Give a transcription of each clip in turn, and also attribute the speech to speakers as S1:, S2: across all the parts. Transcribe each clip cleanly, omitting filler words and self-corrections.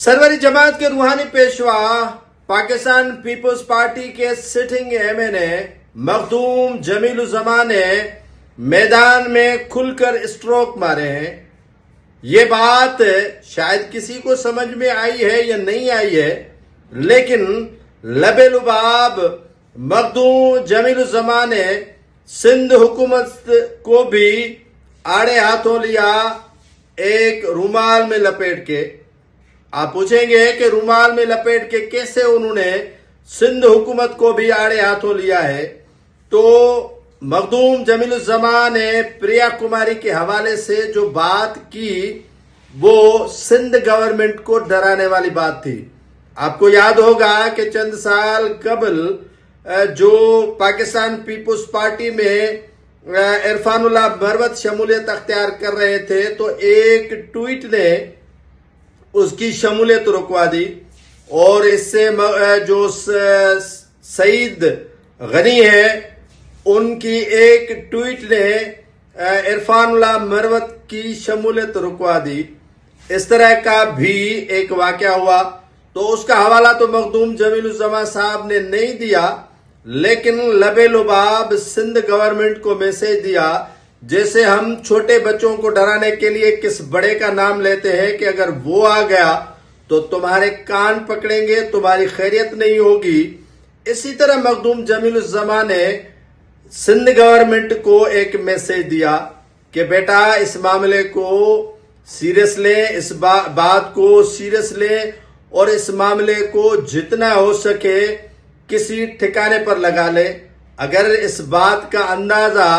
S1: सरवरी जमात के रूहानी Peshwa Pakistan peoples party के सिटिंग एमएनए मखदूम जमीलुज़्ज़मान ने मैदान में खुलकर स्ट्रोक मारे हैं। ये बात शायद किसी को समझ में आई है या नहीं आई है, लेकिन लबे लुबाब मखदूम जमीलुज़्ज़मान ने सिंध हुकूमत को भी आड़े हाथों लिया, एक रुमाल में लपेट के। आप पूछेंगे कि रुमाल में लपेट के कैसे उन्होंने सिंध हुकूमत को भी आड़े हाथों लिया है। तो मखदूम जमीलुज़्ज़मान ने प्रिया कुमारी के हवाले से जो बात की वो सिंध गवर्नमेंट को डराने वाली बात थी। आपको याद होगा कि चंद साल कबल जो पाकिस्तान पीपल्स पार्टी में इरफानुल्लाह मरवत शमूलियत अख्तियार कर रहे थे, तो एक ट्वीट ने उसकी शमूलियत रुकवा दी और इससे जो सईद गनी है उनकी एक ट्वीट ने इरफानुल्लाह मरवत की शमूलियत रुकवा दी। इस तरह का भी एक वाकया हुआ, तो उसका हवाला तो मखदूम जमीलुज़्ज़मान साहब ने नहीं दिया, लेकिन लबे लुबाब सिंध गवर्नमेंट को मैसेज दिया। जैसे हम छोटे बच्चों को डराने के लिए किस बड़े का नाम लेते हैं कि अगर वो आ गया तो तुम्हारे कान पकड़ेंगे, तुम्हारी खैरियत नहीं होगी। इसी तरह मखदूम जमीलुज़्ज़मान ने सिंध गवर्नमेंट को एक मैसेज दिया कि बेटा इस मामले को सीरियस ले, इस बात को सीरियस ले और इस मामले को जितना हो सके किसी ठिकाने पर लगा ले। अगर इस बात का अंदाजा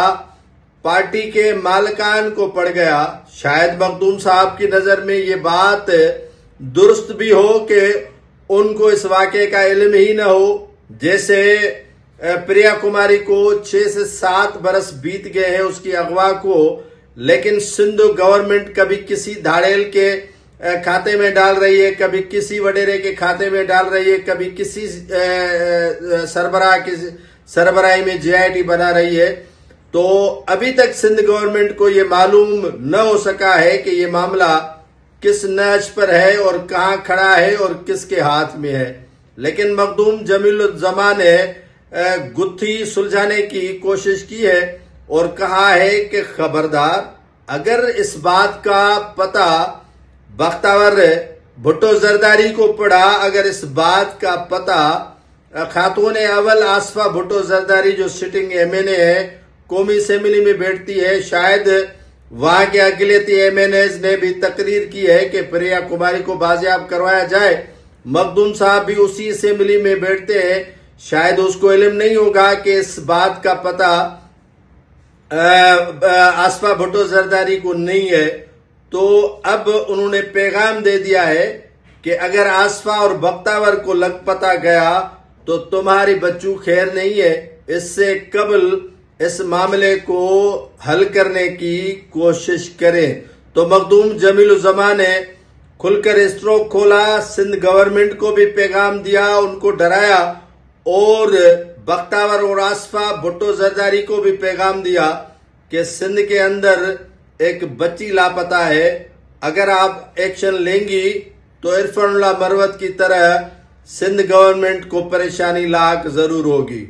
S1: पार्टी के मालिकान को पड़ गया, शायद मखदूम साहब की नजर में ये बात दुरुस्त भी हो कि उनको इस वाक़े का इल्म ही न हो। जैसे प्रिया कुमारी को 6 से 7 बरस बीत गए हैं उसकी अगवा को, लेकिन सिंध गवर्नमेंट कभी किसी धाड़ेल के खाते में डाल रही है, कभी किसी वडेरे के खाते में डाल रही है, कभी किसी सरबराह की सरबराही में JIT बना रही है। तो अभी तक सिंध गवर्नमेंट को ये मालूम न हो सका है कि ये मामला किस नच पर है और कहां खड़ा है और किसके हाथ में है। लेकिन मखदूम जमीलुज़्ज़मान ने गुत्थी सुलझाने की कोशिश की है और कहा है कि खबरदार, अगर इस बात का पता बख्तावर भुट्टो जरदारी को पड़ा, अगर इस बात का पता खातून अव्वल आसफा भुट्टो जरदारी जो सिटिंग MNA है, कौमी असेंबली में बैठती है, शायद वहां के अक़लियती MNAs ने भी तकरीर की है कि प्रिया कुमारी को बाजियाब करवाया जाए। मखदूम साहब भी उसी असेंबली में बैठते हैं, शायद उसको इल्म नहीं होगा कि इस बात का पता आसफा भुट्टो जरदारी को नहीं है। तो अब उन्होंने पैगाम दे दिया है कि अगर आसफा और बख्तावर को लग पता गया तो तुम्हारी बच्चू खैर नहीं है। इससे कबल इस मामले को हल करने की कोशिश करें। तो मखदूम जमीलुज़्ज़मान ने खुलकर स्ट्रोक खोला, सिंध गवर्नमेंट को भी पैगाम दिया, उनको डराया और बख्तावर और आसफा भुट्टो जरदारी को भी पैगाम दिया कि सिंध के अंदर एक बच्ची लापता है। अगर आप एक्शन लेंगी तो इरफानुल्लाह मरवत की तरह सिंध गवर्नमेंट को परेशानी लाक जरूर होगी।